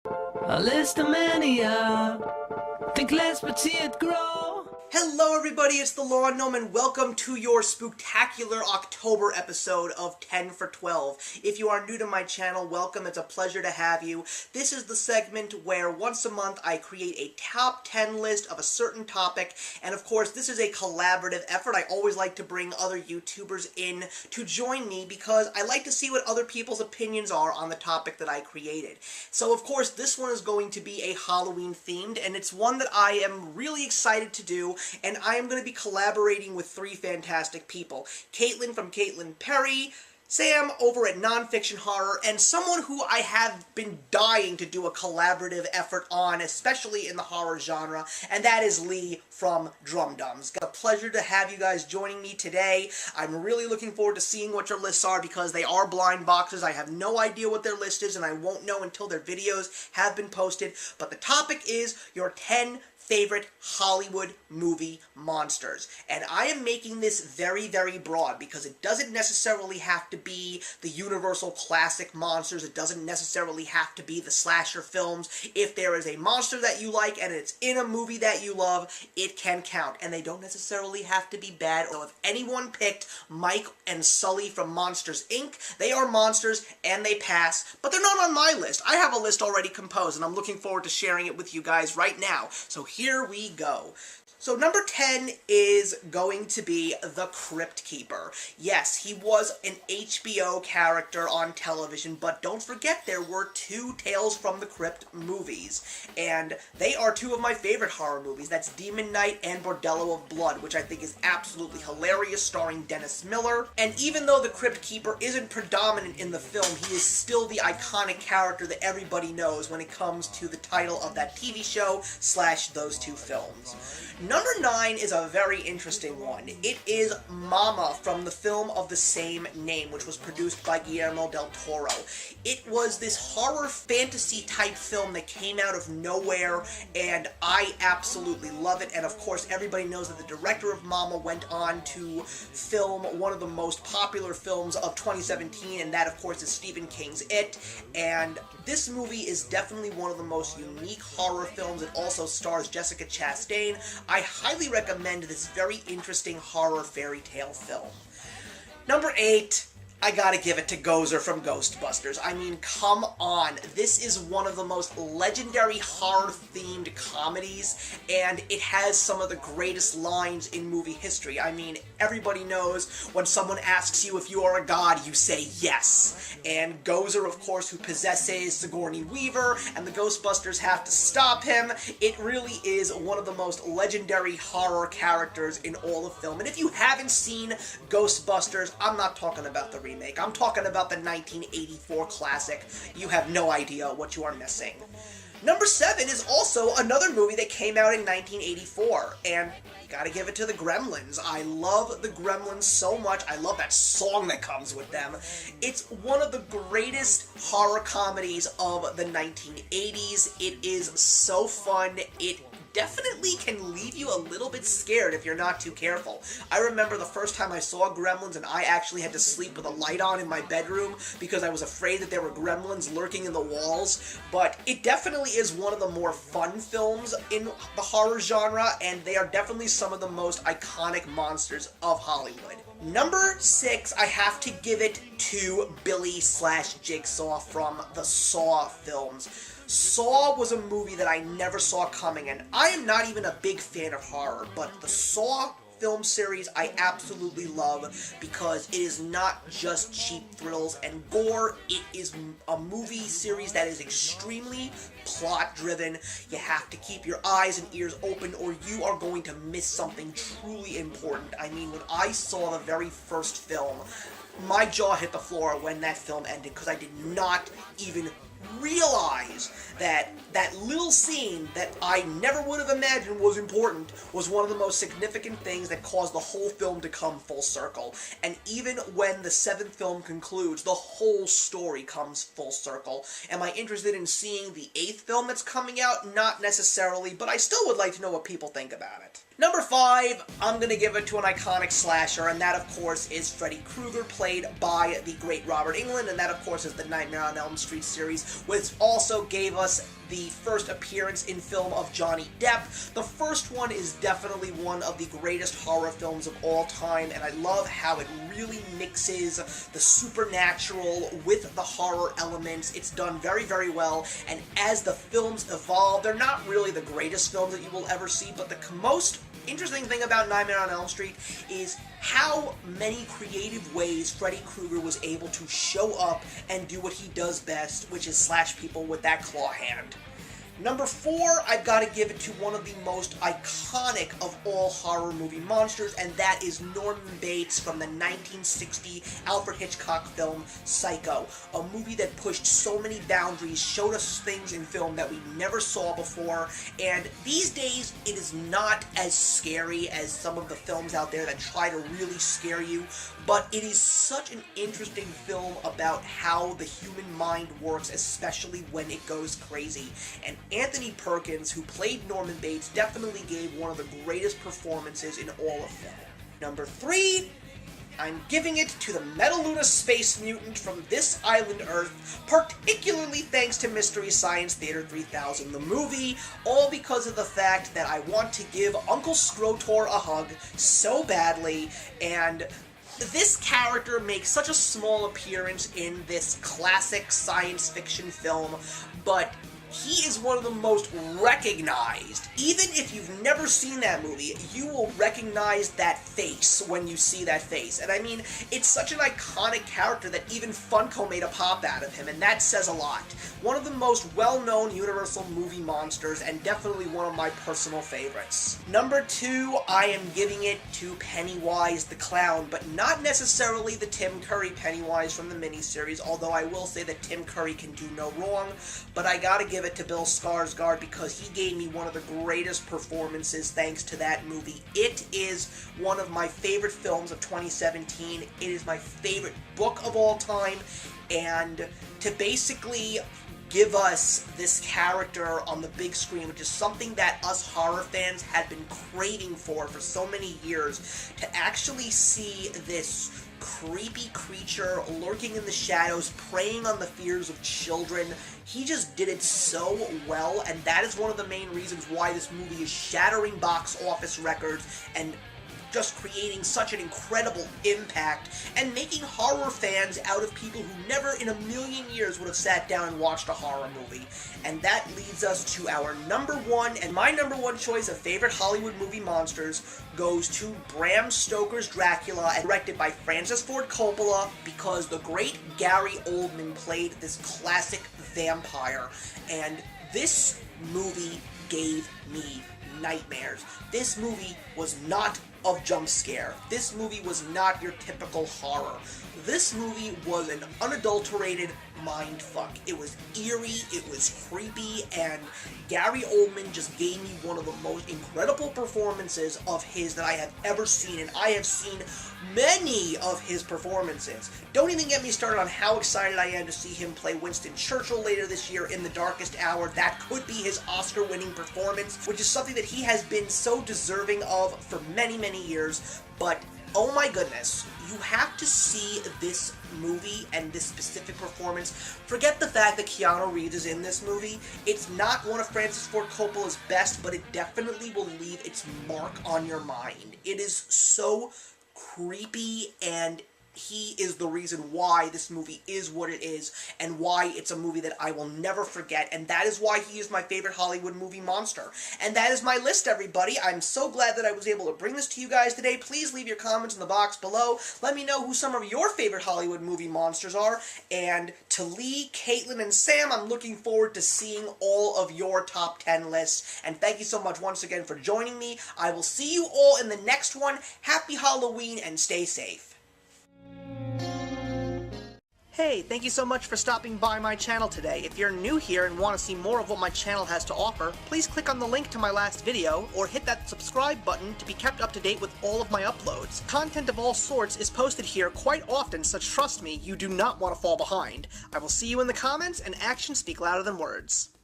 Listomania. Think less but see it grow. Hello everybody, it's the Gnome and welcome to your spooktacular October episode of 10 for 12. If you are new to my channel, welcome, it's a pleasure to have you. This is the segment where once a month I create a top 10 list of a certain topic, and of course this is a collaborative effort. I always like to bring other YouTubers in to join me because I like to see what other people's opinions are on the topic that I created. So of course this one is going to be a Halloween themed, and it's one that I am really excited to do. And I am going to be collaborating with three fantastic people. Katelyn from Katelyn Perry, Sam over at Naanfictionhorror, and someone who I have been dying to do a collaborative effort on, especially in the horror genre, and that is Lee from Drumdums. Got a pleasure to have you guys joining me today. I'm really looking forward to seeing what your lists are because they are blind boxes. I have no idea what their list is, and I won't know until their videos have been posted. But the topic is your 10 favorite Hollywood movie monsters. And I am making this very, very broad because it doesn't necessarily have to be the Universal classic monsters. It doesn't necessarily have to be the slasher films. If there is a monster that you like and it's in a movie that you love, it can count. And they don't necessarily have to be bad. So if anyone picked Mike and Sully from Monsters, Inc., they are monsters and they pass, but they're not on my list. I have a list already composed and I'm looking forward to sharing it with you guys right now. So here we go. So number 10 is going to be the Crypt Keeper. Yes, he was an HBO character on television, but don't forget there were two Tales from the Crypt movies, and they are two of my favorite horror movies. That's Demon Knight and Bordello of Blood, which I think is absolutely hilarious, starring Dennis Miller. And even though the Crypt Keeper isn't predominant in the film, he is still the iconic character that everybody knows when it comes to the title of that TV show / those two films. Number 9 is a very interesting one. It is Mama from the film of the same name, which was produced by Guillermo del Toro. It was this horror fantasy type film that came out of nowhere, and I absolutely love it. And of course, everybody knows that the director of Mama went on to film one of the most popular films of 2017, and that of course is Stephen King's It. And this movie is definitely one of the most unique horror films. It also stars Jessica Chastain. I highly recommend this very interesting horror fairy tale film. Number 8, I gotta give it to Gozer from Ghostbusters. I mean, come on. This is one of the most legendary horror-themed comedies, and it has some of the greatest lines in movie history. I mean, everybody knows when someone asks you if you are a god, you say yes. And Gozer, of course, who possesses Sigourney Weaver, and the Ghostbusters have to stop him. It really is one of the most legendary horror characters in all of film. And if you haven't seen Ghostbusters, I'm not talking about the remake. I'm talking about the 1984 classic. You have no idea what you are missing. Number 7 is also another movie that came out in 1984, and you gotta give it to the Gremlins. I love the Gremlins so much. I love that song that comes with them. It's one of the greatest horror comedies of the 1980s. It is so fun. It definitely can leave you a little bit scared if you're not too careful. I remember the first time I saw Gremlins and I actually had to sleep with a light on in my bedroom because I was afraid that there were gremlins lurking in the walls, but it definitely is one of the more fun films in the horror genre, and they are definitely some of the most iconic monsters of Hollywood. Number 6, I have to give it to Billy / Jigsaw from the Saw films. Saw was a movie that I never saw coming, and I am not even a big fan of horror, but the Saw film series I absolutely love because it is not just cheap thrills and gore. It is a movie series that is extremely plot-driven. You have to keep your eyes and ears open or you are going to miss something truly important. I mean, when I saw the very first film, my jaw hit the floor when that film ended because I did not even realize that that little scene that I never would have imagined was important was one of the most significant things that caused the whole film to come full circle. And even when the 7th film concludes, the whole story comes full circle. Am I interested in seeing the 8th film that's coming out? Not necessarily, but I still would like to know what people think about it. Number 5, I'm gonna give it to an iconic slasher, and that of course is Freddy Krueger, played by the great Robert Englund, and that of course is the Nightmare on Elm Street series, which also gave us the first appearance in film of Johnny Depp. The first one is definitely one of the greatest horror films of all time, and I love how it really mixes the supernatural with the horror elements. It's done very, very well, and as the films evolve, they're not really the greatest films that you will ever see, but the most interesting thing about Nightmare on Elm Street is how many creative ways Freddy Krueger was able to show up and do what he does best, which is slash people with that claw hand. Number 4, I've got to give it to one of the most iconic of all horror movie monsters, and that is Norman Bates from the 1960 Alfred Hitchcock film Psycho, a movie that pushed so many boundaries, showed us things in film that we never saw before, and these days it is not as scary as some of the films out there that try to really scare you, but it is such an interesting film about how the human mind works, especially when it goes crazy. And Anthony Perkins, who played Norman Bates, definitely gave one of the greatest performances in all of film. Number 3, I'm giving it to the Metaluna Space Mutant from This Island Earth, particularly thanks to Mystery Science Theater 3000, the movie, all because of the fact that I want to give Uncle Scrotor a hug so badly, and this character makes such a small appearance in this classic science fiction film, but he is one of the most recognized. Even if you've never seen that movie, you will recognize that face when you see that face. And I mean, it's such an iconic character that even Funko made a pop out of him, and that says a lot. One of the most well-known Universal movie monsters, and definitely one of my personal favorites. Number 2, I am giving it to Pennywise the Clown, but not necessarily the Tim Curry Pennywise from the miniseries, although I will say that Tim Curry can do no wrong, but I gotta give it to Bill Skarsgård because he gave me one of the greatest performances thanks to that movie. It is one of my favorite films of 2017. It is my favorite book of all time, and to basically give us this character on the big screen, which is something that us horror fans had been craving for so many years, to actually see this creepy creature lurking in the shadows, preying on the fears of children. He just did it so well, and that is one of the main reasons why this movie is shattering box office records and just creating such an incredible impact and making horror fans out of people who never in a million years would have sat down and watched a horror movie. And that leads us to our number 1, and my number 1 choice of favorite Hollywood movie monsters goes to Bram Stoker's Dracula, and directed by Francis Ford Coppola, because the great Gary Oldman played this classic vampire, and this movie gave me nightmares. This movie was not a jump scare. This movie was not your typical horror. This movie was an unadulterated mindfuck. It was eerie, it was creepy, and Gary Oldman just gave me one of the most incredible performances of his that I have ever seen, and I have seen many of his performances. Don't even get me started on how excited I am to see him play Winston Churchill later this year in The Darkest Hour. That could be his Oscar-winning performance, which is something that he has been so deserving of for many, many years, but oh my goodness, you have to see this movie and this specific performance. Forget the fact that Keanu Reeves is in this movie. It's not one of Francis Ford Coppola's best, but it definitely will leave its mark on your mind. It is so creepy, and he is the reason why this movie is what it is, and why it's a movie that I will never forget, and that is why he is my favorite Hollywood movie monster. And that is my list, everybody. I'm so glad that I was able to bring this to you guys today. Please leave your comments in the box below. Let me know who some of your favorite Hollywood movie monsters are, and to Lee, Katelyn, and Sam, I'm looking forward to seeing all of your top 10 lists, and thank you so much once again for joining me. I will see you all in the next one. Happy Halloween, and stay safe. Hey, thank you so much for stopping by my channel today. If you're new here and want to see more of what my channel has to offer, please click on the link to my last video, or hit that subscribe button to be kept up to date with all of my uploads. Content of all sorts is posted here quite often, so trust me, you do not want to fall behind. I will see you in the comments, and actions speak louder than words.